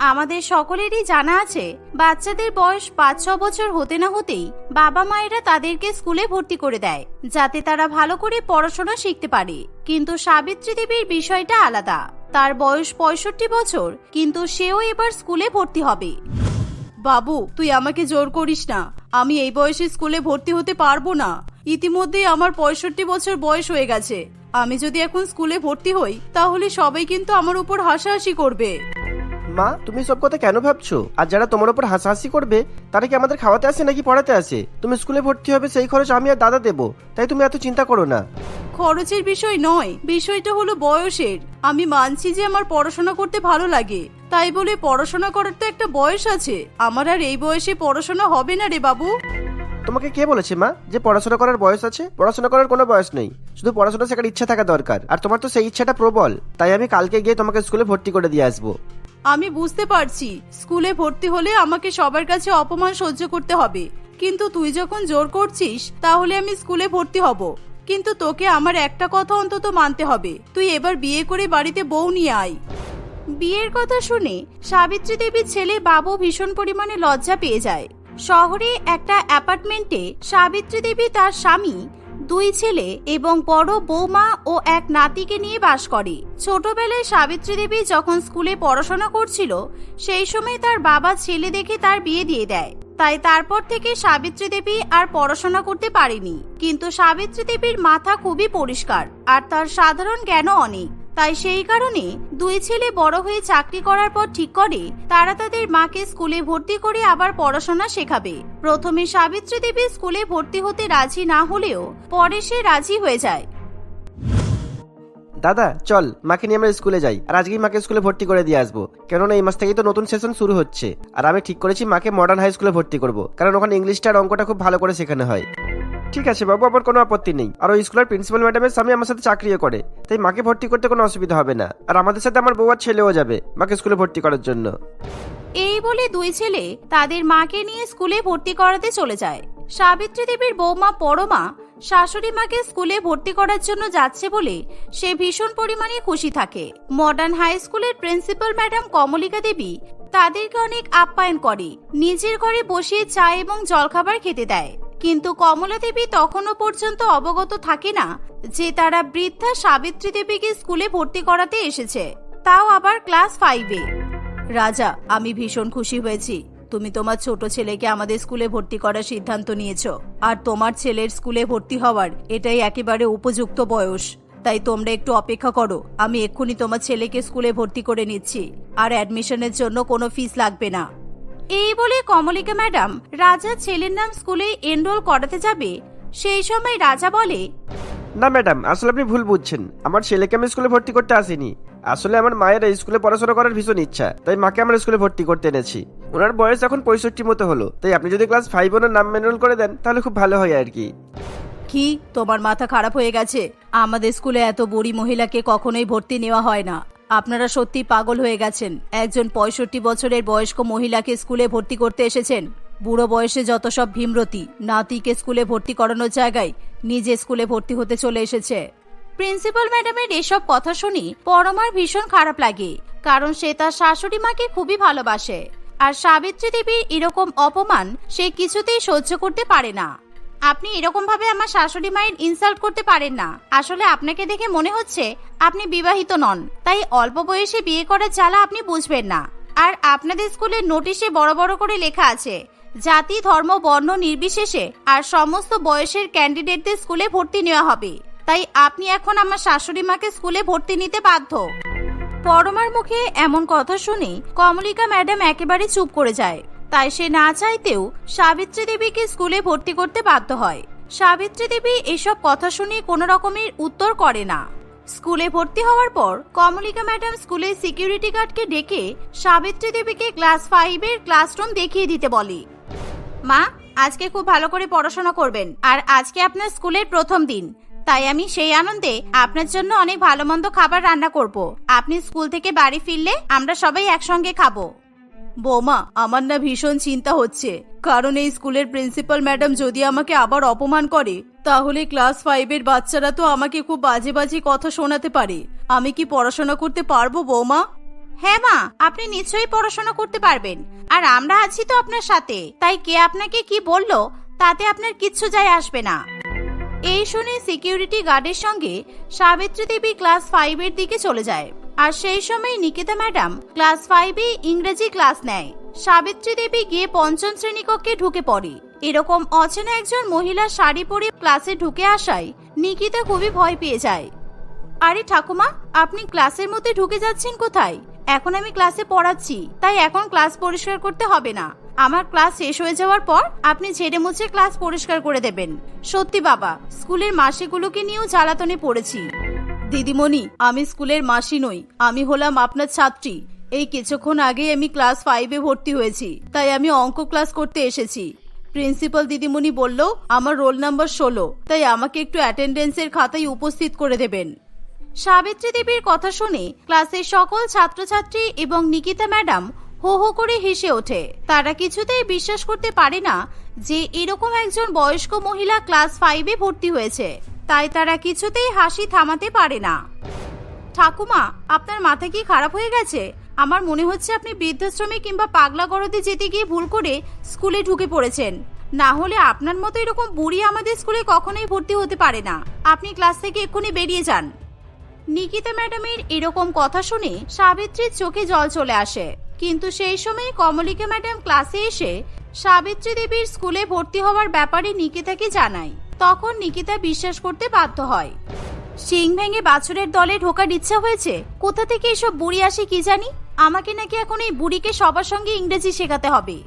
আমাদের সকলেরই জানা আছে বাচ্চাদের বয়স 5-6 বছর হতে না হতেই বাবা মায়েরা তাদেরকে স্কুলে ভর্তি করে দেয় যাতে তারা ভালো করে পড়াশোনা শিখতে পারে। কিন্তু সাবিত্রী দেবীর বিষয়টা আলাদা। তার বয়স 65 বছর, কিন্তু সেও এবার স্কুলে ভর্তি হবে। বাবু, তুই আমাকে জোর করিস না। আমি এই বয়সে স্কুলে ভর্তি হতে পারবো না। ইতিমধ্যেই আমার 65 বছর বয়স হয়ে গেছে। আমি যদি এখন স্কুলে ভর্তি হই তাহলে সবাই কিন্তু আমার উপর হাসাহাসি করবে। মা, তুমি সব কথা কেন ভাবছো? আর যারা তোমার উপর হাসাহাসি করবে তারা কি আমাদের খাওয়াতে আসে নাকি পড়াতে আসে? তুমি স্কুলে ভর্তি হবে সেই খরচ আমি আর দাদা দেবো, তাই তুমি এত চিন্তা করো না। খরচের বিষয় নয়, বিষয়টা হলো বয়সের। আমি মানছি যে আমার পড়াশোনা করতে ভালো লাগে, তাই বলে পড়াশোনা করার তো একটা বয়স আছে। আমার আর এই বয়সে পড়াশোনা হবে না রে বাবু। তোমাকে কে বলেছে মা যে পড়াশোনা করার বয়স আছে? পড়াশোনা করার কোনো বয়স নেই, শুধু পড়াশোনা শেখার ইচ্ছা থাকা দরকার। আর তোমার তো সেই ইচ্ছাটা প্রবল, তাই আমি কালকে গিয়ে তোমাকে স্কুলে ভর্তি করে দিয়ে আসবো। আমি বুঝতে পারছি স্কুলে ভর্তি হলে আমাকে সবার কাছে অপমান সহ্য করতে হবে, কিন্তু তুই যখন জোর করছিস তাহলে আমি স্কুলে ভর্তি হব। কিন্তু তোকে আমার একটা কথা অন্তত মানতে হবে, তুই এবার বিয়ে করে বাড়িতে বউ নিয়ে আয়। বিয়ের কথা শুনে সাবিত্রী দেবীর ছেলে বাবু ভীষণ পরিমাণে লজ্জা পেয়ে যায়। শহরে একটা অ্যাপার্টমেন্টে সাবিত্রী দেবী, তার স্বামী, 2 ছেলে এবং বড় বৌমা ও এক নাতিকে নিয়ে বাস করে। ছোটবেলায় সাবিত্রী দেবী যখন স্কুলে পড়াশোনা করছিল সেই সময় তার বাবা ছেলে দেখে তার বিয়ে দিয়ে দেয়। তাই তারপর থেকে সাবিত্রী দেবী আর পড়াশোনা করতে পারেনি। কিন্তু সাবিত্রী দেবীর মাথা খুবই পরিষ্কার আর তার সাধারণ জ্ঞানও অনেক। তাই সেই কারণে 2 ছেলে বড় হয়ে চাকরি করার পর ঠিক করে তারা তাদের মাকে স্কুলে ভর্তি করে আবার পড়াশোনা শেখাবে। প্রথমে সাবিত্রী দেবী স্কুলে ভর্তি হতে রাজি না হলেও পরে সে রাজি হয়ে যায়। দাদা চল, মাকে নিয়ে আমরা স্কুলে যাই, আর আজকেই মাকে স্কুলে ভর্তি করে দিয়ে আসবো। কেননা এই মাস থেকেই তো নতুন সেশন শুরু হচ্ছে, আর আমি ঠিক করেছি মাকে মডার্ন হাই স্কুলে ভর্তি করবো, কারণ ওখানে ইংলিশটা আর অঙ্কটা খুব ভালো করে শেখানো হয়। ঠিক আছে বাবু, আমার কোনো আপত্তি নেই। আর ওই স্কুলের প্রিন্সিপাল ম্যাডামের স্বামী আমার সাথে চাকরিও করে, তাই মাকে ভর্তি করতে কোনো অসুবিধা হবে না। আর আমাদের সাথে আমার বউ আর ছেলেও যাবে মাকে স্কুলে ভর্তি করার জন্য। এই বলে 2 ছেলে তাদের মাকে নিয়ে স্কুলে ভর্তি করাতে চলে যায়। সাবিত্রী দেবীর বৌমা পরমা শাশুড়ি মাকে স্কুলে ভর্তি করার জন্য যাচ্ছে বলে সে ভীষণ পরিমাণে খুশি থাকে। মডার্ন হাই স্কুলের প্রিন্সিপাল ম্যাডাম কমলিকা দেবী তাদেরকে অনেক আপ্যায়ন করে, নিজের ঘরে বসিয়ে চা এবং জলখাবার খেতে দেয়। কিন্তু কমলা দেবী তখনও পর্যন্ত অবগত থাকে না যে তারা বৃদ্ধা সাবিত্রী দেবীকে স্কুলে ভর্তি করাতে এসেছে, তাও আবার ক্লাস 5-এ। রাজা, আমি ভীষণ খুশি হয়েছি তুমি তোমার ছোট ছেলেকে আমাদের স্কুলে ভর্তি করার সিদ্ধান্ত নিয়েছো। আর তোমার ছেলের স্কুলে ভর্তি হওয়ার এটাই একেবারে উপযুক্ত বয়স। তাই তোমরা একটু অপেক্ষা করো, আমি এক্ষুনি তোমার ছেলেকে স্কুলে ভর্তি করে নিচ্ছি। আর অ্যাডমিশনের জন্য কোনো ফিস লাগবে না। এই বলে কমলিকা ম্যাডাম রাজার ছেলের নাম স্কুলে এনরোল করাতে যাবে। সেই সময় রাজা বলে, না ম্যাডাম, আসলে আপনি ভুল বুঝছেন। আমার ছেলেকে আমি স্কুলে ভর্তি করতে আসিনি। আসলে আমার মায়ের এই স্কুলে পড়াশোনা করার ভীষণ ইচ্ছা, তাই মাকে আমরা স্কুলে ভর্তি করতে এনেছি। ওনার বয়স এখন 65 মতো হলো, তাই আপনি যদি ক্লাস 5 ওনার নাম এনরোল করে দেন তাহলে খুব ভালো হয় আর কি। কি তোমার মাথা খারাপ হয়ে গেছে? আমাদের স্কুলে এত বুড়ি মহিলাকে কখনোই ভর্তি নেওয়া হয় না। আপনারা সত্যি পাগল হয়ে গেছেন। একজন 65 বছরের বয়স্ক মহিলাকে স্কুলে ভর্তি করতে এসেছেন। বুড়ো বয়সে যত সব ভীমরতি নাতিকে স্কুলে ভর্তি করানোর জায়গায় নিজে স্কুলে ভর্তি হতে চলে এসেছে। প্রিন্সিপাল ম্যাডামের এসব কথা শুনি পরমার ভীষণ খারাপ লাগে, কারণ সে তার শাশুড়ি মাকে খুবই ভালোবাসে। আর সাবিত্রী দেবীর এরকম অপমান সে কিছুতেই সহ্য করতে পারে না। আপনি এরকম ভাবে আমার শাশুড়ি মায়ের ইনসাল্ট করতে পারেন না। আসলে আপনাকে দেখে মনে হচ্ছে আপনি বিবাহিত নন, তাই অল্প বয়সে বিয়ে করার জ্বালা আপনি বুঝবেন না। আর আপনাদের স্কুলের নোটিশে বড় বড় করে লেখা আছে জাতি ধর্ম বর্ণ নির্বিশেষে আর সমস্ত বয়সের ক্যান্ডিডেটদের স্কুলে ভর্তি নেওয়া হবে। তাই আপনি এখন আমার শাশুড়ি মাকে স্কুলে ভর্তি নিতে বাধ্য। পরমার মুখে এমন কথা শুনে কমলিকা ম্যাডাম একেবারে চুপ করে যায়। তাই সে না চাইতেও সাবিত্রী দেবীকে স্কুলে ভর্তি করতে বাধ্য হয়। সাবিত্রী দেবী এসব কথা শুনে কোনো রকমের উত্তর করে না। স্কুলে ভর্তি হওয়ার পর কমলিকা ম্যাডাম স্কুলের সিকিউরিটি গার্ডকে ডেকে সাবিত্রী দেবীকে ক্লাস 5-এর ক্লাসরুম দেখিয়ে দিতে বলে। মা, আজকে খুব ভালো করে পড়াশোনা করবেন, আর আজকে আপনার স্কুলের প্রথম দিন, তাই আমি সেই আনন্দে আপনার জন্য অনেক ভালো মন্দ খাবার রান্না করব। আপনি স্কুল থেকে বাড়ি ফিরলে আমরা সবাই একসঙ্গে খাবো। বৌমা, আমার না ভীষণ চিন্তা হচ্ছে, কারণ এই স্কুলের প্রিন্সিপাল ম্যাডাম যদি আমাকে আবার অপমান করে তাহলে ক্লাস 5-এর বাচ্চারা তো আমাকে খুব বাজে বাজে কথা শোনাতে পারে। আমি কি পড়াশোনা করতে পারবো বৌমা? হ্যাঁ মা, আপনি নিশ্চয়ই পড়াশোনা করতে পারবেন, আর আমরা আছি তো আপনার সাথে। তাই কে আপনাকে কি বললো তাতে আপনার কিচ্ছু যায় আসবে না। এই শুনে সিকিউরিটি গার্ডের সঙ্গে সাবিত্রী দেবী ক্লাস 5 এর দিকে চলে যায়। আর সেই সময় নিকিতা ম্যাডাম ক্লাস 5 এ ইংরেজি ক্লাস নেয়। সাবিত্রী দেবী গিয়ে পঞ্চম শ্রেণী কক্ষে ঢুকে পড়ে। এরকম অচেনা একজন মহিলা শাড়ি পরে ক্লাসে ঢুকে আসায় নিকিতা খুবই ভয় পেয়ে যায়। আরে ঠাকুমা, আপনি ক্লাসের মধ্যে ঢুকে যাচ্ছেন কোথায়? এখন আমি ক্লাসে পড়াচ্ছি, তাই এখন ক্লাস পরিষ্কার করতে হবে না। আমার ক্লাস শেষ হয়ে যাওয়ার পর আপনি ঝেড়ে মুছে ক্লাস পরিষ্কার করে দেবেন। সত্যি বাবা, স্কুলের মাসিগুলোকে নিয়েও জ্বালাতনে পড়েছি। দিদিমণি, আমি স্কুলের মাসি নই, আমি হলাম আপনার ছাত্রী। এই কিছুক্ষণ আগে আমি ক্লাস 5 এ ভর্তি হয়েছি, তাই আমি অঙ্ক ক্লাস করতে এসেছি। প্রিন্সিপাল দিদিমণি বলল আমার রোল নাম্বার 16, তাই আমাকে একটু অ্যাটেন্ডেন্সের খাতায় উপস্থিত করে দেবেন। সাবিত্রী দেবীর কথা শুনে ক্লাসের সকল ছাত্রছাত্রী এবং নিকিতা ম্যাডাম হো হো করে হেসে ওঠে। তারা কিছুতেই বিশ্বাস করতে পারে না যে এরকম একজন বয়স্ক মহিলা ক্লাস 5 এ ভর্তি হয়েছে, তাই তারা কিছুতেই হাসি থামাতে পারে না। ঠাকুমা, আপনার মাথা কি খারাপ হয়ে গেছে? আমার মনে হচ্ছে আপনি বৃদ্ধাশ্রমে কিংবা পাগলা গড়তে যেতে গিয়ে ভুল করে স্কুলে ঢুকে পড়েছেন। না হলে আপনার মতো এরকম বুড়ি আমাদের স্কুলে কখনোই ভর্তি হতে পারে না। আপনি ক্লাস থেকে এক্ষুনি বেরিয়ে যান। নিকিতা ম্যাডামের এরকম কথা শুনে সাবিত্রীর চোখে জল চলে আসে। কিন্তু সেই সময় কমলিকা ম্যাডাম ক্লাসে এসে সাবিত্রী দেবীর স্কুলে ভর্তি হওয়ার ব্যাপারে নিকিতাকে জানায়। তখন নিকিতা বিশ্বাস করতে বাধ্য হয়। শিং ভেঙে বাছুরের দলে ঢোকার ইচ্ছা হয়েছে। কোথা থেকে এসব বুড়ি আসে কি জানি। আমাকে নাকি এখন এই বুড়িকে সবার সঙ্গে ইংরেজি শেখাতে হবে।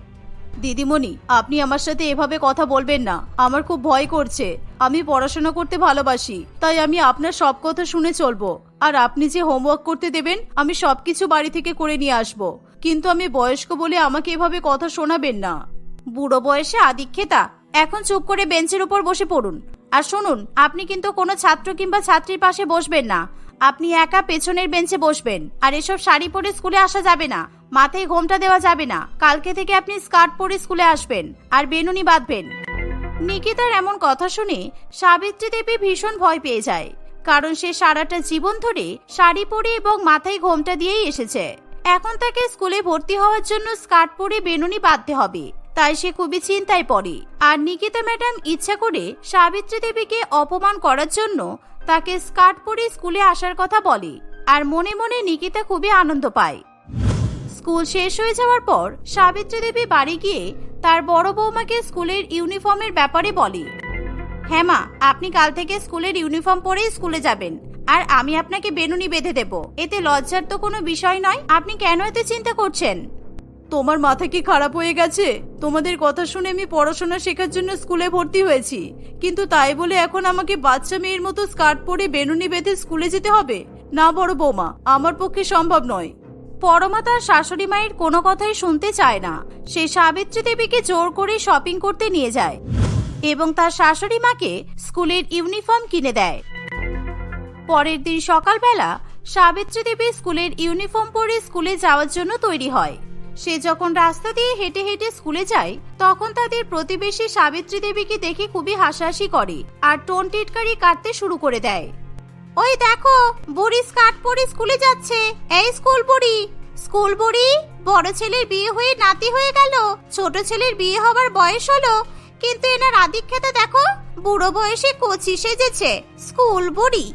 দিদিমণি, আপনি আমার সাথে এভাবে কথা বলবেন না। আমার খুব ভয় করছে। আমি পড়াশোনা করতে ভালোবাসি, তাই আমি আপনার সব কথা শুনে চলবো। আর আপনি যে হোমওয়ার্ক করতে দেবেন আমি সবকিছু বাড়ি থেকে করে নিয়ে আসবো। কিন্তু আমি বয়স্ক বলে আমাকে এভাবে কথা শোনাবেন না। বুড়ো বয়সে আদিক্ষেতা। এখন চুপ করে বেঞ্চের উপর বসে পড়ুন। আর শুনুন, আপনি কিন্তু কোনো ছাত্র কিংবা ছাত্রীর পাশে বসবেন না। আপনি একা পেছনের বেঞ্চে বসবেন। আর এসব শাড়ি পরে স্কুলে আসা যাবে না। মাথায় ঘোমটা দেওয়া যাবে না। কালকে থেকে আপনি স্কার্ট পরে স্কুলে আসবেন আর বেনুনি বাঁধবেন। নিকিতার এমন কথা শুনে সাবিত্রী দেবী ভীষণ ভয় পেয়ে যায়, কারণ সে সারাটা জীবন ধরে শাড়ি পরে এবং মাথায় ঘোমটা দিয়েই এসেছে। এখন তাকে স্কুলে ভর্তি হওয়ার জন্য স্কার্ট পরে বেনুনি বাঁধতে হবে, তাই সে খুবই চিন্তায় পড়ে। আর নিকিতা ম্যাডাম ইচ্ছা করে সাবিত্রী দেবীকে অপমান করার জন্য তাকে স্কার্ট পরে স্কুলে আসার কথা বলে। আর মনে মনে নিকিতা খুবই আনন্দ পায়। স্কুল শেষ হয়ে যাওয়ার পর সাবিত্রী দেবী বাড়ি গিয়ে তার বড় বৌমাকে স্কুলের ইউনিফর্মের ব্যাপারে বলে। হ্যাঁ মা, আপনি কাল থেকে স্কুলের ইউনিফর্ম পরেই স্কুলে যাবেন। আর আমি আপনাকে বেনুনি বেঁধে দেব। এতে লজ্জার তো কোনো বিষয় নয়। আপনি কেন এত চিন্তা করছেন? তোমার মাথা কি খারাপ হয়ে গেছে? তোমাদের কথা শুনে আমি পড়াশোনা শেখার জন্য স্কুলে ভর্তি হয়েছি, কিন্তু তাই বলে এখন আমাকে বাচ্চা মেয়ের মতো স্কার্ট পরে বেনুনি বেঁধে স্কুলে যেতে হবে? না বড় বৌমা, আমার পক্ষে সম্ভব নয়। পরমা তার শাশুড়ি মায়ের কোনো কথাই শুনতে চায় না। সে সাবিত্রী দেবীকে জোর করে শপিং করতে নিয়ে যায় এবং তার শাশুড়ি মাকে স্কুলের ইউনিফর্ম কিনে দেয়। পরের দিন সকালবেলা সাবিত্রী দেবী স্কুলের ইউনিফর্ম পরে স্কুলে যাওয়ার জন্য তৈরি হয়। সে যখন রাস্তা দিয়ে হেঁটে হেঁটে স্কুলে যায়, তখন তাদের প্রতিবেশী সাবিত্রী দেবীকে দেখে খুবই হাসাহাসি করে আর টোন টিটকারি কাটতে শুরু করে দেয়। ওই দেখো, বুড়ি স্কার্ট পরে স্কুলে যাচ্ছে। এই স্কুল বুড়ি, বড় ছেলের বিয়ে হয়ে নাতি হয়ে গেল, ছোট ছেলের বিয়ে হবার বয়স হলো, কিন্তু এনার আদিক্ষেতা দেখো, বুড়ো বয়সে কচি সেজেছে। স্কুল বুড়ি।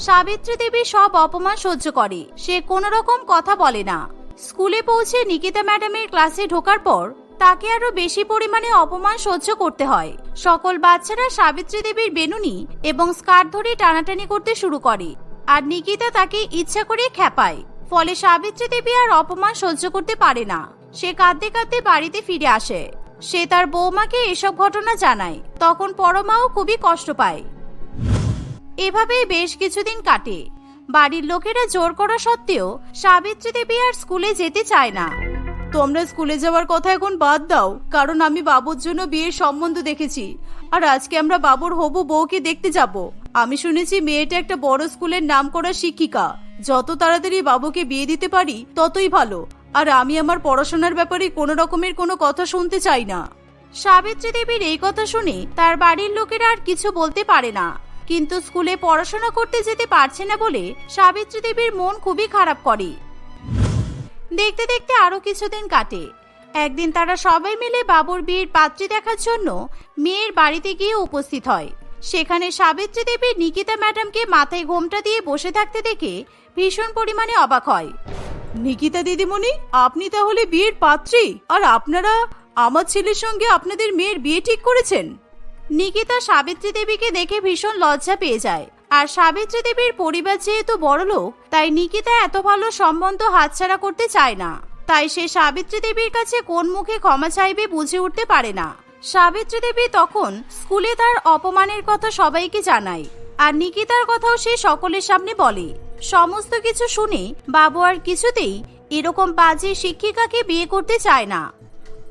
সাবিত্রী দেবী সব অপমান সহ্য করে। সে কোনো রকম কথা বলে না। স্কুলে পৌঁছে নিকিতা ম্যাডামের ক্লাসে ঢোকার পর তাকে আরো বেশি পরিমাণে অপমান সহ্য করতে হয়। সকল বাচ্চারা সাবিত্রী দেবীর বেনুনি এবং স্কার্ট ধরে টানাটানি করতে শুরু করে, আর নিকিতা তাকে ইচ্ছা করে খেপায়। ফলে সাবিত্রী দেবী আর অপমান সহ্য করতে পারে না। সে কাঁদতে কাঁদতে বাড়িতে ফিরে আসে। সে তার বৌমাকে এসব ঘটনা জানায়। তখন পরমাও খুবই কষ্ট পায়। এভাবেই বেশ কিছুদিন কাটে। বাড়ির লোকেরা জোর করা সত্ত্বেও সাবিত্রী দেবী আর স্কুলে যেতে চায় না। তোমরা স্কুলে যাওয়ার কথা এখন বাদ দাও, কারণ আমি বাবুর জন্য বিয়ের সম্বন্ধ দেখেছি, আর আজকে আমরা বাবুর হবু বউকে দেখতে যাব। আমি শুনেছি মেয়েটা একটা বড় স্কুলের নামকরা শিক্ষিকা। যত তাড়াতাড়ি বাবুকে বিয়ে দিতে পারি ততই ভালো। আর আমি আমার পড়াশোনার ব্যাপারে কোনো রকমের কোনো কথা শুনতে চাই না। সাবিত্রী দেবীর এই কথা শুনে তার বাড়ির লোকেরা আর কিছু বলতে পারে না। কিন্তু স্কুলে পড়াশোনা করতে যেতে পারছে না বলে সাবিত্রী দেবীর মন খুবই খারাপ করে। দেখতে দেখতে আরো কিছুদিন কাটে। একদিন তারা সবাই মিলে বাবুর বিয়ের পাত্রী দেখার জন্য মেয়ের বাড়িতে গিয়ে উপস্থিত হয়। সেখানে সাবিত্রী দেবী নিকিতা ম্যাডামকে মাথায় ঘোমটা দিয়ে বসে থাকতে দেখে ভীষণ পরিমাণে অবাক হয়। নিকিতা দিদিমণি, আপনি তাহলে বিয়ের পাত্রী, আর আপনারা আমার ছেলের সঙ্গে আপনাদের মেয়ের বিয়ে ঠিক করেছেন? নিকিতা সাবিত্রী দেবীকে দেখে ভীষণ লজ্জা পেয়ে যায়। আর সাবিত্রী দেবীর পরিবার যেহেতু বড়লোক, তাই নিকিতা এত ভালো সম্বন্ধ হাতছাড়া করতে চায় না। তাই সে সাবিত্রী দেবীর কাছে কোন মুখে ক্ষমা চাইবে বুঝে উঠতে পারে না। সাবিত্রী দেবী তখন স্কুলে তার অপমানের কথা সবাইকে জানায়, আর নিকিতার কথাও সে সকলের সামনে বলে। সমস্ত কিছু শুনে বাবু আর কিছুতেই এরকম বাজে শিক্ষিকাকে বিয়ে করতে চায় না।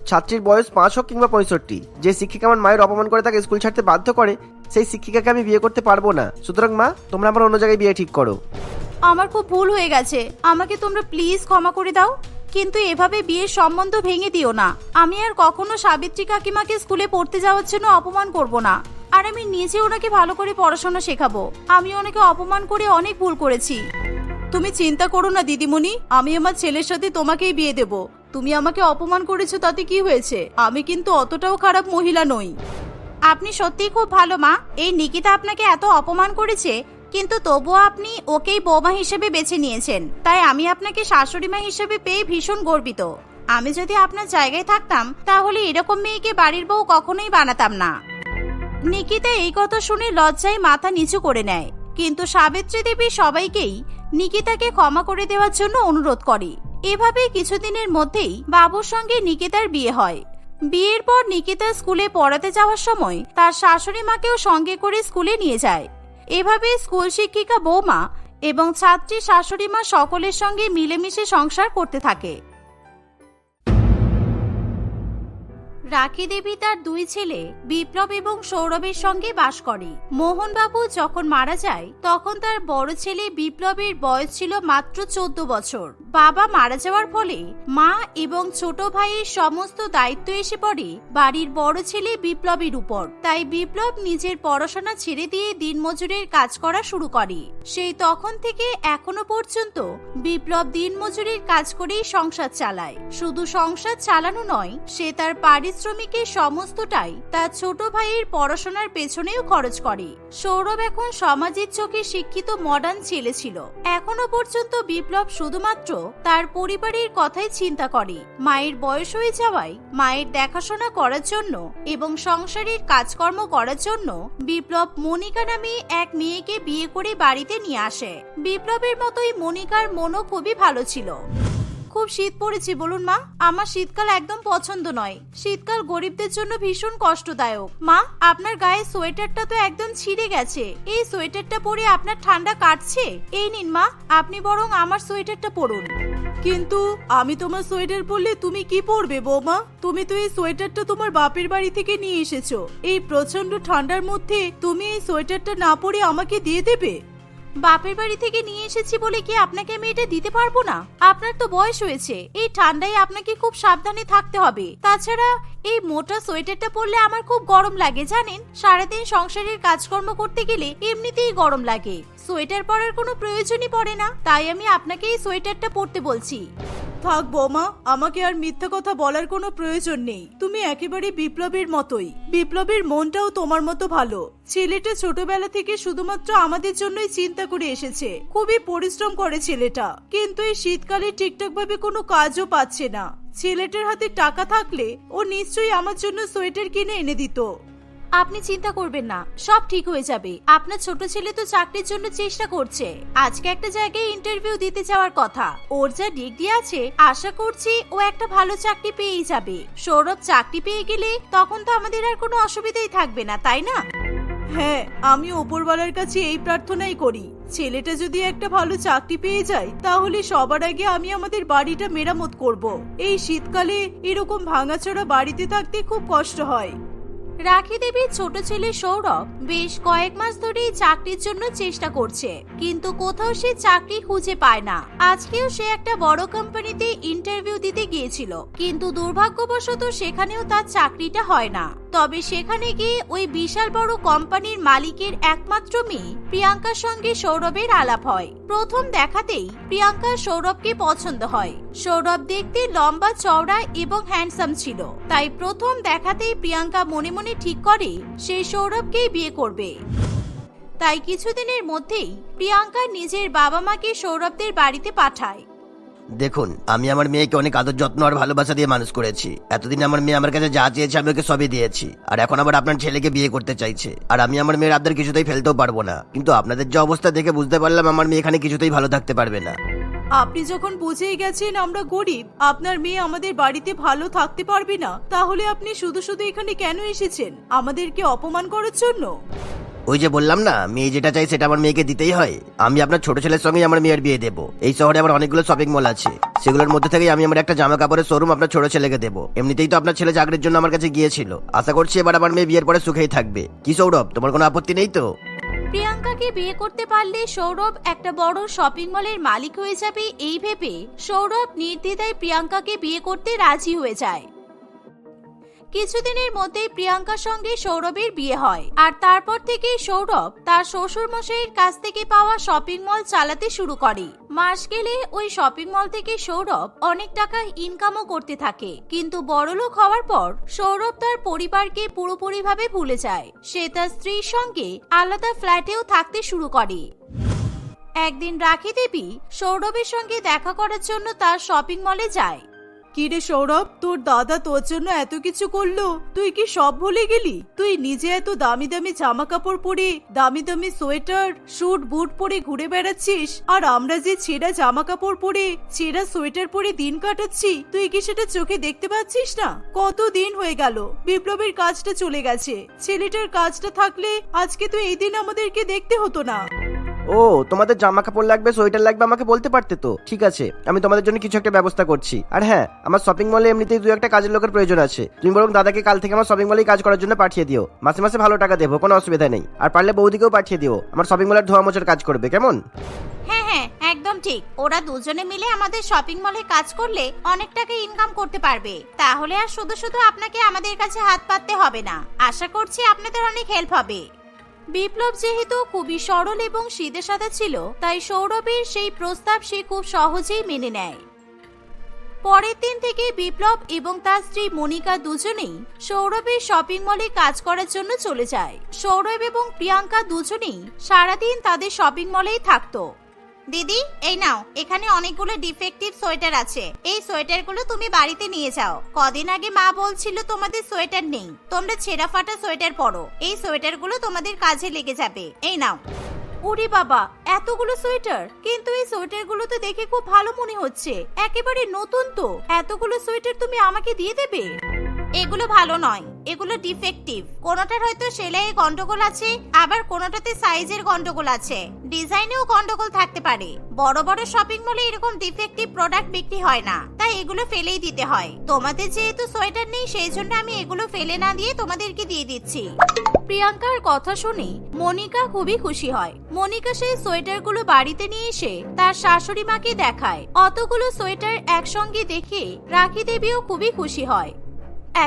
ছাত্রীর বয়স 5 হোক কিংবা 65, যে শিক্ষিকা আমার মায়ের অপমান করে তাকে স্কুল ছাড়তে বাধ্য করে, সেই শিক্ষিকাকে আমি বিয়ে করতে পারবো না। সুতরাং মা, তোমরা আমার অন্য জায়গায় বিয়ে ঠিক করো। আমার খুব ভুল হয়ে গেছে, আমাকে তোমরা প্লিজ ক্ষমা করে দাও। কিন্তু এভাবে বিয়ের সম্বন্ধ ভেঙে দিও না। আমি আর কখনো সাবিত্রী কাকিমাকে স্কুলে পড়তে যাওয়ার জন্য অপমান করব না। আর আমি নিজে ওনাকে ভালো করে পড়াশোনা শেখাবো। আমি ওনাকে অপমান করে অনেক ভুল করেছি। তুমি চিন্তা করো না দিদিমণি, আমি আমার ছেলের সাথে তোমাকেই বিয়ে দেব। তুমি আমাকে অপমান করেছো তাতে কি হয়েছে? আমি কিন্তু অতটাও খারাপ মহিলা নই। আপনি সত্যিই খুব ভালো মা। এই নিকিতা আপনাকে এত অপমান করেছে, কিন্তু তবুও আপনি ওকেই বৌমা হিসেবে বেছে নিয়েছেন। তাই আমি আপনাকে শাশুড়ি মা হিসেবে পেয়ে ভীষণ গর্বিত। আমি যদি আপনার জায়গায় থাকতাম তাহলে এরকম মেয়েকে বাড়ির বউ কখনোই বানাতাম না। নিকিতা এই কথা শুনে লজ্জায় মাথা নিচু করে নেয়। কিন্তু সাবিত্রী দেবী সবাইকেই নিকিতাকে ক্ষমা করে দেওয়ার জন্য অনুরোধ করে। এভাবে কিছুদিনের মধ্যেই বাবুর সঙ্গে নিকিতার বিয়ে হয়। বিয়ের পর নিকিতা স্কুলে পড়াতে যাওয়ার সময় তার শাশুড়ি মাকেও সঙ্গে করে স্কুলে নিয়ে যায়। এভাবে স্কুল শিক্ষিকা বৌমা এবং ছাত্রী শাশুড়ি মা সকলের সঙ্গে মিলেমিশে সংসার করতে থাকে। রাখি দেবী তার 2 ছেলে বিপ্লব এবং সৌরভের সঙ্গে বাস করে। মোহনবাবু যখন মারা যায় তখন তার বড় ছেলে বিপ্লবের বয়স ছিল মাত্র 14 বছর। বাবা মারা যাওয়ার ফলে মা এবং ছোট ভাইয়ের সমস্ত দায়িত্ব এসে পড়ে বাড়ির বড় ছেলে বিপ্লবের উপর। তাই বিপ্লব নিজের পড়াশোনা ছেড়ে দিয়ে দিনমজুরের কাজ করা শুরু করে। সেই তখন থেকে এখনো পর্যন্ত বিপ্লব দিনমজুরের কাজ করেই সংসার চালায়। শুধু সংসার চালানো নয়, সে তার পারিশ্রমিকের সমস্তটাই তার ছোট ভাইয়ের পড়াশোনার পেছনেও খরচ করে। সৌরভ এখন সমাজের চোখে শিক্ষিত মডার্ন ছেলে ছিল। এখনো পর্যন্ত বিপ্লব শুধুমাত্র তার পরিবারের কথাই চিন্তা করে। মায়ের বয়স হয়ে যাওয়ায় মায়ের দেখাশোনা করার জন্য এবং সংসারের কাজকর্ম করার জন্য বিপ্লব মনিকা নামে এক মেয়েকে বিয়ে করে বাড়িতে নিয়ে আসে। বিপ্লবের মতোই মনিকার মনও খুবই ভালো ছিল। খুব শীত পড়েছে বলুন মা, আমার শীতকাল একদম পছন্দ নয়। শীতকাল গরিবদের জন্য ভীষণ কষ্টদায়ক। মা, আপনার গায়ে সোয়েটারটা তো একদম ছিঁড়ে গেছে। এই সোয়েটারটা পরে আপনার ঠান্ডা কাটছে? এই নিন মা, আপনি বরং আমার সোয়েটারটা পরুন। কিন্তু আমি তোমার সোয়েটার পরলে তুমি কি পরবে বৌমা? তুমি তো এই সোয়েটারটা তোমার বাপের বাড়ি থেকে নিয়ে এসেছো। এই প্রচন্ড ঠান্ডার মধ্যে তুমি এই সোয়েটারটা না পরে আমাকে দিয়ে দেবে? বাপের বাড়ি থেকে নিয়ে এসেছি বলে কি আপনাকে আমি এটা দিতে পারবো না? আপনার তো বয়স হয়েছে, এই ঠান্ডায় আপনাকে খুব সাবধানে থাকতে হবে। তাছাড়া এই মোটা সোয়েটারটা পরলে আমার খুব গরম লাগে জানেন। সারাদিন সংসারের কাজকর্ম করতে গেলে এমনিতেই গরম লাগে। সোয়েটার পরার কোনো প্রয়োজনই পড়ে না, তাই আমি আপনাকে এই সোয়েটারটা পরতে বলছি। থাক বৌমা, আমাকে আর মিথ্যা কথা বলার কোনো প্রয়োজন নেই। তুমি একেবারে বিপ্লবের মতোই। বিপ্লবের মনটাও তোমার মতো ভালো। ছেলেটা ছোটবেলা থেকে শুধুমাত্র আমাদের জন্যই চিন্তা করে এসেছে। খুবই পরিশ্রম করে ছেলেটা, কিন্তু এই শীতকালে ঠিকঠাক ভাবে কোনো কাজও পাচ্ছে না। ছেলেটার হাতে টাকা থাকলে ও নিশ্চয়ই আমার জন্য সোয়েটার কিনে এনে দিত। আপনি চিন্তা করবেন না, সব ঠিক হয়ে যাবে। আপনার ছোট ছেলে তো চাকরির জন্য চেষ্টা করছে। আজকে একটা জায়গায় ইন্টারভিউ দিতে যাওয়ার কথা। ওর যা ডিগ্রি আছে, আশা করছি ও একটা ভালো চাকরি পেয়েই যাবে। সৌরভ চাকরি পেয়ে গেলে তখন তো আমাদের আর কোনো অসুবিধাই থাকবে না, তাই না? হ্যাঁ, আমি উপরওয়ালার কাছে এই প্রার্থনাই করি, ছেলেটা যদি একটা ভালো চাকরি পেয়ে যায় তাহলে সবার আগে আমি আমাদের বাড়িটা মেরামত করব। এই শীতকালে এরকম ভাঙাচোরা বাড়িতে থাকতে খুব কষ্ট হয়। রাখি দেবীর ছোট ছেলে সৌরভ বেশ কয়েক মাস ধরেই চাকরির জন্য চেষ্টা করছে, কিন্তু কোথাও সে চাকরি খুঁজে পায় না। আজকেও সে একটা বড় কোম্পানিতে ইন্টারভিউ দিতে গিয়েছিল, কিন্তু দুর্ভাগ্যবশত সেখানেও তার চাকরিটা হয় না। তবে সেখানে গিয়ে ওই বিশাল বড় কোম্পানির মালিকের একমাত্র মেয়ে প্রিয়াঙ্কার সঙ্গে সৌরভের আলাপ হয়। প্রথম দেখাতেই প্রিয়াঙ্কা সৌরভকে পছন্দ হয়। সৌরভ দেখতে লম্বা চওড়া এবং হ্যান্ডসাম ছিল, তাই প্রথম দেখাতেই প্রিয়াঙ্কা মনে মনে ঠিক করে সে সৌরভকেই বিয়ে করবে। তাই কিছুদিনের মধ্যেই প্রিয়াঙ্কা নিজের বাবা মাকে সৌরভদের বাড়িতে পাঠায়। দেখুন, আমি আমার মেয়েকে অনেক আদর যত্ন আর ভালোবাসা দিয়ে মানুষ করেছি। এতদিন আমার মেয়ে আমার কাছে যা চেয়েছে আমি ওকে সবই দিয়েছি, আর এখন আবার আপনার ছেলেকে বিয়ে করতে চাইছে, আর আমি আমার মেয়ের আবদার কিছুতেই ফেলতেও পারবো না। কিন্তু আপনাদের যে অবস্থা দেখে বুঝতে পারলাম আমার মেয়ে এখানে কিছুতেই ভালো থাকতে পারবে না। আপনি যখন বুঝেই গেছেন আমরা গরিব, আপনার মেয়ে আমাদের বাড়িতে ভালো থাকতে পারবে না, তাহলে আপনি শুধু শুধু এখানে কেন এসেছেন? আমাদেরকে অপমান করার জন্য? ওই যে বললাম না, মেয়ে যেটা চাই সেটা আমার মেয়েকে দিতেই হয়। আমি আপনার ছোট ছেলের সঙ্গেই আমার মেয়ের বিয়ে দেবো। এই শহরে আমার অনেকগুলো শপিং মল আছে, সেগুলোর মধ্যে থেকেই আমি আমার একটা জামা কাপড়ের শোরুম আপনার ছোট ছেলেকে দেবো। এমনিতেই তো আপনার ছেলে চাকরির জন্য আমার কাছে গিয়েছিল। আশা করছি এবার আমার মেয়ে বিয়ের পরে সুখেই থাকবে। কি সৌরভ, তোমার কোনো আপত্তি নেই তো? প্রিয়াঙ্কাকে বিয়ে করতে পারলে সৌরভ একটা বড় শপিং মলের মালিক হয়ে যাবে, এই ভেবে সৌরভ নির্দ্বিধায় প্রিয়াঙ্কাকে বিয়ে করতে রাজি হয়ে যায়। কিছুদিনের মধ্যেই প্রিয়াঙ্কার সঙ্গে সৌরভের বিয়ে হয়, আর তারপর থেকে সৌরভ তার শ্বশুর মশাইয়ের কাছ থেকে পাওয়া শপিং মল চালাতে শুরু করে। মাস গেলে ওই শপিং মল থেকে সৌরভ অনেক টাকা ইনকামও করতে থাকে। কিন্তু বড়লোক হওয়ার পর সৌরভ তার পরিবারকে পুরোপুরিভাবে ভুলে যায়। সে তার স্ত্রীর সঙ্গে আলাদা ফ্ল্যাটেও থাকতে শুরু করে। একদিন রাখি দেবী সৌরভের সঙ্গে দেখা করার জন্য তার শপিং মলে যায়। কিরে সৌরভ, তোর দাদা তোর জন্য এত কিছু করলো, তুই কি সব ভুলে গেলি? তুই নিজে এত দামি দামি জামা কাপড় পরে, দামি দামি সোয়েটার স্যুট বুট পরে ঘুরে বেড়াচ্ছিস, আর আমরা যে ছেঁড়া জামা কাপড় পরে ছেঁড়া সোয়েটার পরে দিন কাটাচ্ছি, তুই কি সেটা চোখে দেখতে পাচ্ছিস না? কত দিন হয়ে গেল, বিপ্লবের কাজটা চলে গেছে, ছেলেটার কাজটা থাকলে আজকে তো এই দিন আমাদেরকে দেখতে হতো না। ও, তোমাদের জামা কাপড় লাগবে, সোয়েটার লাগবে, আমাকে বলতে পারতে তো। ঠিক আছে, আমি তোমাদের জন্য কিছু একটা ব্যবস্থা করছি। আর হ্যাঁ, আমার শপিং মলে এমনিতেই দু একটা কাজের লোকের প্রয়োজন আছে। তুমি বরং দাদাকে কাল থেকে আমার শপিং মলেই কাজ করার জন্য পাঠিয়ে দিও। মাসে মাসে ভালো টাকা দেবো, কোনো অসুবিধা নেই। আর পারলে বৌদিকেও পাঠিয়ে দিও, আমার শপিং মলের ধোয়া মোছার কাজ করবে, কেমন? হ্যাঁ হ্যাঁ, একদম ঠিক। ওরা দুজনে মিলে আমাদের শপিং মলে কাজ করলে অনেক টাকা ইনকাম করতে পারবে। তাহলে আর শুধু শুধু আপনাকে আমাদের কাছে হাত পাততে হবে না। আশা করছি আপনাদের অনেক হেল্প হবে। বিপ্লব যেহেতু খুবই সরল এবং সিধেসাধা ছিল, তাই সৌরভের সেই প্রস্তাব সে খুব সহজেই মেনে নেয়। পরের দিন থেকে বিপ্লব এবং তার স্ত্রী মনিকা দুজনেই সৌরভের শপিং মলে কাজ করার জন্য চলে যায়। সৌরভ এবং প্রিয়াঙ্কা দুজনেই সারাদিন তাদের শপিং মলেই থাকতো। দিদি, এই নাও, এখানে অনেকগুলো ডিফেক্টিভ সোয়েটার আছে। এই সোয়েটারগুলো তুমি বাড়িতে নিয়ে যাও। কদিন আগে মা বলছিল তোমাদের সোয়েটার নেই, তোমরা ছেঁড়া ফাটা সোয়েটার পরো। এই সোয়েটারগুলো তোমাদের কাজে লেগে যাবে। এই নাও। ওরে বাবা, এতগুলো সোয়েটার! কিন্তু এই সোয়েটারগুলো তো দেখে খুব ভালো মনে হচ্ছে, একেবারে নতুন তো। এতগুলো সোয়েটার তুমি আমাকে দিয়ে দেবে? এগুলো ভালো নয়, এগুলো ডিফেক্টিভ। কোনোটার হয়তো সেলাইয়ে গন্ডগোল আছে, আবার কোনোটাতে সাইজের গন্ডগোল আছে, ডিজাইনেও গন্ডগোল থাকতে পারে। বড় বড় শপিং মলে এরকম ডিফেক্টিভ প্রোডাক্ট বিক্রি হয় না, তাই এগুলো ফেলেই দিতে হয়। তোমাদের যেহেতু সোয়েটার নেই, সেই জন্য আমি এগুলো ফেলে না দিয়ে তোমাদেরকে দিয়ে দিচ্ছি। প্রিয়াঙ্কার কথা শুনে মনিকা খুবই খুশি হয়। মনিকা সেই সোয়েটারগুলো বাড়িতে নিয়ে এসে তার শাশুড়ি মাকে দেখায়। অতগুলো সোয়েটার একসঙ্গে দেখে রাখি দেবীও খুবই খুশি হয়।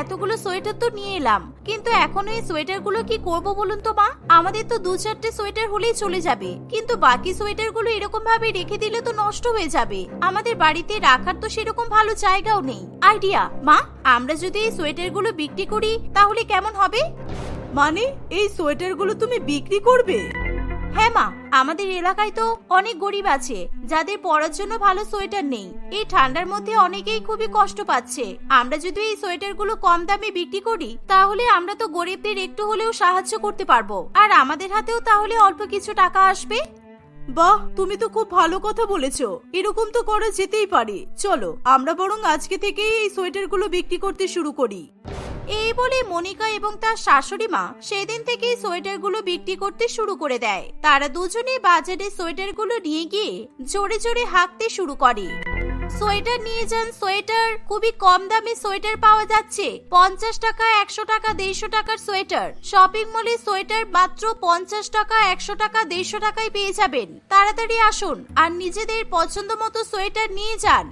এতগুলো সোয়েটার তো নিয়ে এলাম, কিন্তু এখন এই সোয়েটারগুলো কি করব বলুন তো মা? আমাদের তো 2-4টে সোয়েটার হলেই চলে যাবে, কিন্তু বাকি সোয়েটারগুলো এরকম ভাবে রেখে দিলে তো নষ্ট হয়ে যাবে। আমাদের বাড়িতে রাখার তো সেরকম ভালো জায়গাও নেই। আইডিয়া মা, আমরা যদি এই সোয়েটারগুলো বিক্রি করি তাহলে কেমন হবে? মানে এই সোয়েটারগুলো তুমি বিক্রি করবে? হ্যাঁ মা, আমাদের এলাকায় তো অনেক গরিব আছে যাদের পরার জন্য ভালো সোয়েটার নেই। এই ঠান্ডার মধ্যে অনেকেই খুবই কষ্ট পাচ্ছে। আমরা যদি এই সোয়েটারগুলো কম দামে বিক্রি করি তাহলে আমরা তো গরিবদের একটু হলেও সাহায্য করতে পারবো, আর আমাদের হাতেও তাহলে অল্প কিছু টাকা আসবে। বাহ, তুমি তো খুব ভালো কথা বলেছো। এরকম তো করা যেতেই পারে। চলো আমরা বরং আজকে থেকেই এই সোয়েটারগুলো বিক্রি করতে শুরু করি। এই বলে মনিকা এবং তার শাশুড়ি মা সেদিন থেকেই সোয়েটারগুলো বিক্রি করতে শুরু করে দেয়। তারা দুজনে বাজারে সোয়েটারগুলো নিয়ে গিয়ে জোরে জোরে হাঁকতে শুরু করে। সোয়েটার নিয়ে যান, সোয়েটার! খুবই কম দামে সোয়েটার পাওয়া যাচ্ছে। 50 টাকা, 100 টাকা, 150 টাকার সোয়েটার। শপিং মলে সোয়েটার মাত্র 50 টাকা, 100 টাকা, 150 টাকায় পেয়ে যাবেন। তাড়াতাড়ি আসুন আর নিজেদের পছন্দ মতো সোয়েটার নিয়ে যান।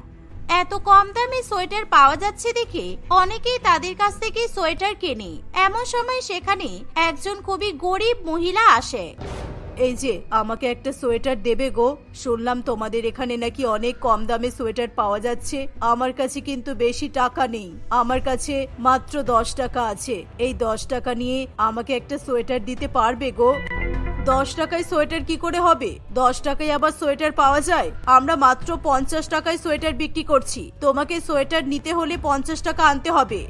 এত কম দামে সোয়েটার পাওয়া যাচ্ছে দেখে অনেকেই তাদের কাছ থেকে সোয়েটার কেনে। এমন সময় সেখানে একজন খুবই গরিব মহিলা আসে। এই যে আমাকে একটা সোয়েটার দেবে গো, শুনলাম তোমাদের এখানে নাকি অনেক কম দামে সোয়েটার পাওয়া যাচ্ছে। আমার কাছে কিন্তু বেশি টাকা নেই, আমার কাছে মাত্র 10 টাকা আছে। এই 10 টাকা নিয়ে আমাকে একটা সোয়েটার দিতে পারবে গো? 10 টাকায় সোয়েটার কি করে হবে? 10 টাকায় আবার সোয়েটার পাওয়া যায়? আমরা মাত্র 50 টাকায় সোয়েটার বিক্রি করছি। তোমাকে সোয়েটার নিতে হলে 50 টাকা আনতে হবে।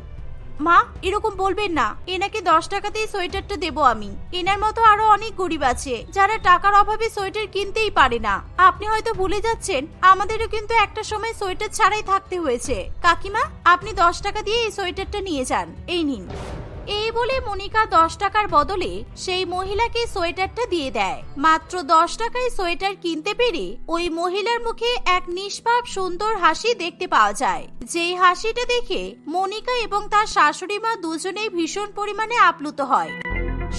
মা, এরকম বলবেন না, এনাকে 10 টাকাতেই সোয়েটারটা দেবো আমি। এনার মতো আরো অনেক গরিব আছে যারা টাকার অভাবে সোয়েটার কিনতেই পারে না। আপনি হয়তো ভুলে যাচ্ছেন, আমাদেরও কিন্তু একটা সময় সোয়েটার ছাড়াই থাকতে হয়েছে। কাকিমা, আপনি 10 টাকা দিয়ে এই সোয়েটারটা নিয়ে যান, এই নিন। এই বলে মনিকা 10 টাকার বদলে সেই মহিলাকে সোয়েটারটা দিয়ে দেয়। মাত্র 10 টাকায় সোয়েটার কিনতে পেরে ওই মহিলার মুখে এক নিষ্পাপ সুন্দর হাসি দেখতে পাওয়া যায়। যেই হাসিটা দেখে মনিকা এবং তার শাশুড়ি মা দুজনেই ভীষণ পরিমাণে আপ্লুত হয়।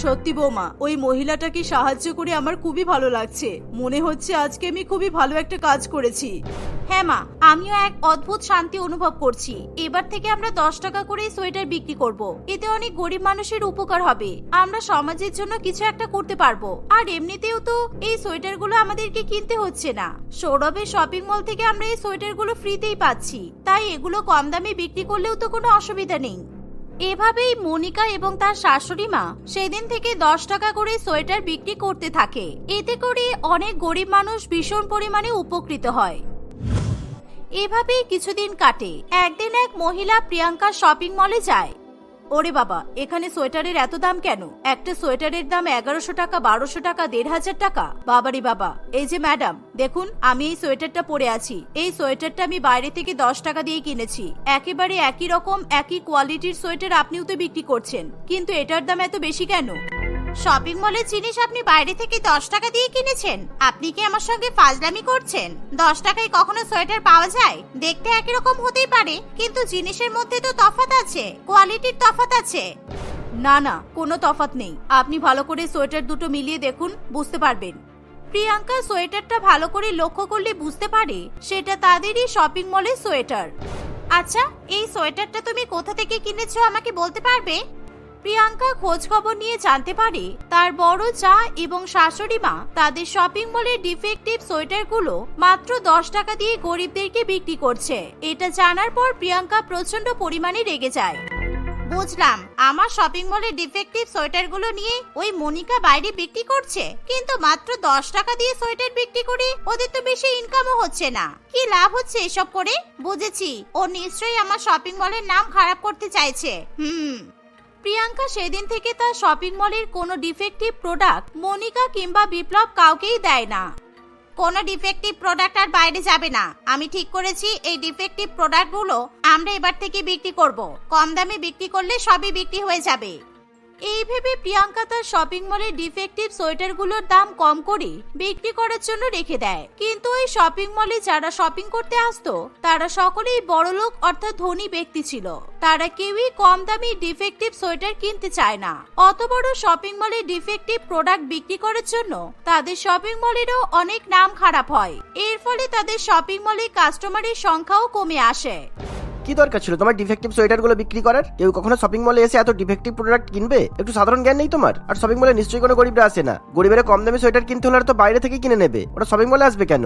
সত্যি বৌমা, ওই মহিলাটাকে সাহায্য করে আমার খুবই ভালো লাগছে। মনে হচ্ছে আজকে আমি খুবই ভালো একটা কাজ করেছি। হ্যাঁ মা, আমিও এক অদ্ভুত শান্তি অনুভব করছি। এবার থেকে আমরা 10 টাকা করে সোয়েটার বিক্রি করব। এতে অনেক গরিব মানুষের উপকার হবে। আমরা সমাজের জন্য কিছু একটা করতে পারবো। আর এমনিতেও তো এই সোয়েটারগুলো আমাদেরকে কিনতে হচ্ছে না। সৌরভের শপিং মল থেকে আমরা এই সোয়েটারগুলো ফ্রিতেই পাচ্ছি, তাই এগুলো কম দামে বিক্রি করলেও তো কোনো অসুবিধা নেই। এভাবেই মনিকা এবং তার শাশুড়ি মা সেদিন থেকে 10 টাকা করে সোয়েটার বিক্রি করতে থাকে। এতে করে অনেক গরিব মানুষ ভীষণ পরিমাণে উপকৃত হয়। এভাবেই কিছুদিন কাটে। একদিন এক মহিলা প্রিয়াঙ্কা শপিং মলে যায়। ওরে বাবা, এখানে সোয়েটারের এত দাম কেন? একটা সোয়েটারের দাম 1100 টাকা, 1200 টাকা, 1500 টাকা। বাবারে বাবা, এই যে ম্যাডাম দেখুন, আমি এই সোয়েটারটা পরে আছি। এই সোয়েটারটা আমি বাইরে থেকে 10 টাকা দিয়ে কিনেছি। একেবারে একই রকম একই কোয়ালিটির সোয়েটার আপনিও তো বিক্রি করছেন, কিন্তু এটার দাম এত বেশি কেন? শপিং মলের জিনিস আপনি বাইরে থেকে 10 টাকা দিয়ে কিনেছেন? আপনি কি আমার সঙ্গে ফাজলামি করছেন? 10 টাকায় কখনো সোয়েটার পাওয়া যায়? দেখতে একই রকম হতেই পারে, কিন্তু জিনিসের মধ্যে তো তফাৎ আছে, কোয়ালিটির তফাৎ আছে। না না, কোনো তফাৎ নেই। আপনি ভালো করে সোয়েটার দুটো মিলিয়ে দেখুন, বুঝতে পারবেন। প্রিয়াঙ্কা সোয়েটারটা ভালো করে লক্ষ্য করলে বুঝতে পারে সেটা তাদেরই শপিং মলের সোয়েটার। আচ্ছা, এই সোয়েটারটা তুমি কোথা থেকে কিনেছো আমাকে বলতে পারবে? প্রিয়াঙ্কা খোঁজ খবর নিয়ে জানতে পারে তার বড় যা এবং শাশুড়ি মা তাদের শপিং মলের ডিফেক্টিভ সোয়েটারগুলো মাত্র 10 টাকা দিয়ে গরিবদেরকে বিক্রি করছে। এটা জানার পর প্রিয়াঙ্কা প্রচন্ড পরিমাণে রেগে যায়। বুঝলাম, আমার শপিং মলের ডিফেক্টিভ সোয়েটারগুলো নিয়ে ওই মনিকা বাইরে বিক্রি করছে, কিন্তু মাত্র 10 টাকা দিয়ে সোয়েটার বিক্রি করে ওদের তো বেশি ইনকামও হচ্ছে না। কি লাভ হচ্ছে এসব করে? বুঝেছি, ও নিশ্চয়ই আমার শপিং মলের নাম খারাপ করতে চাইছে। প্রিয়াঙ্কা সেদিন থেকে তার শপিং মলের কোনো ডিফেক্টিভ প্রোডাক্ট মনিকা কিংবা বিপ্লব কাউকেই দেয় না। কোনো ডিফেক্টিভ প্রোডাক্ট আর বাইরে যাবে না। আমি ঠিক করেছি এই ডিফেক্টিভ প্রোডাক্টগুলো আমরা এবার থেকে বিক্রি করব। কম দামে বিক্রি করলে সবই বিক্রি হয়ে যাবে। এই ভেবে প্রিয়াঙ্কা তার শপিং মলের ডিফেক্টিভ সোয়েটারগুলোর দাম কম করে বিক্রি করার জন্য রেখে দেয়। কিন্তু ওই শপিং মলে যারা শপিং করতে আসতো তারা সকলেই বড়লোক অর্থাৎ ধনী ব্যক্তি ছিল। তারা কেউই কম দামি ডিফেক্টিভ সোয়েটার কিনতে চায় না। অত বড় শপিং মলে ডিফেক্টিভ প্রোডাক্ট বিক্রি করার জন্য তাদের শপিং মলেরও অনেক নাম খারাপ হয়। এর ফলে তাদের শপিং মলে কাস্টমারের সংখ্যাও কমে আসে। কি দরকার ছিল তোমার ডিফেক্টিভ সোয়েটারগুলো বিক্রি করার? কেউ কখনো শপিং মলে এসে এত ডিফেক্টিভ প্রোডাক্ট কিনবে? একটু সাধারণ জ্ঞান নেই তোমার? আর শপিং মলে নিশ্চয়ই কোনো গরিবরা আসে না। গরিবেরা কম দামে সোয়েটার কিনতে হলে তো বাইরে থেকে কিনে নেবে, ওরা শপিং মলে আসবে কেন?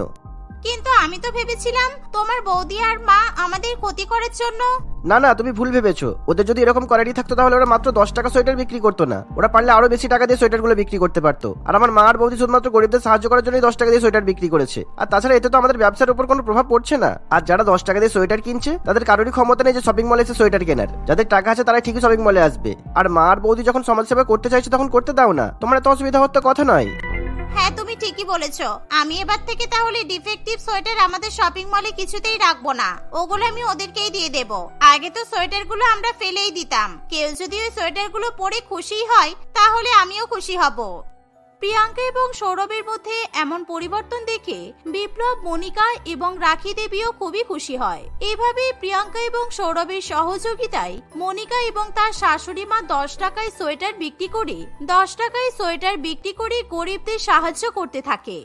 কিন্তু আমি তো ভেবেছিলাম তোমার বৌদি আর মা আমাদের ক্ষতি করার জন্য। না না, তুমি ভুল ভেবেছো। ওদের যদি এরকম কোয়ালিটি থাকতো তাহলে ওরা মাত্র 10 টাকা সোয়েটার বিক্রি করতো না। ওরা পারলে আরো বেশি টাকা দিয়ে সোয়েটারগুলো বিক্রি করতে পারতো। আর আমার মা আর বৌদি শুধুমাত্র গরিবদের সাহায্য করার জন্যই 10 টাকা দিয়ে সোয়েটার বিক্রি করেছে। আর তাছাড়া এতে তো আমাদের ব্যবসার উপর কোনো প্রভাব পড়ছে না। আর যারা 10 টাকা দিয়ে সোয়েটার কিনছে তাদের কারোরই ক্ষমতা নেই যে শপিং মলে এসে সোয়েটার কেনার। যাদের টাকা আছে তারা ঠিকই শপিং মলে আসবে। আর মা আর বৌদি যখন সমাজসেবা করতে চাইছে তখন করতে দাও না, তোমার এত অসুবিধা হওয়ার তো কথা নয়। হ্যাঁ, তুমি ঠিকই বলেছো। আমি এবার থেকে তাহলে ডিফেক্টিভ সোয়েটার আমাদের শপিং মলে কিছুতেই রাখবো না। ওগুলো আমি ওদেরকেই দিয়ে দেব। আগে তো সোয়েটারগুলো আমরা ফেলেই দিতাম। কেউ যদি ওই সোয়েটারগুলো পরে খুশি হয় তাহলে আমিও খুশি হব। প্রিয়াঙ্কা এবং সৌরভের মধ্যে এমন পরিবর্তন দেখে বিপ্লব, মনিকা এবং রাখি দেবীও খুবই খুশি হয়। এভাবে প্রিয়াঙ্কা এবং সৌরভের সহযোগিতায় মনিকা এবং তার শাশুড়ি মা 10 টাকায় সোয়েটার বিক্রি করে গরিবদের সাহায্য করতে থাকে।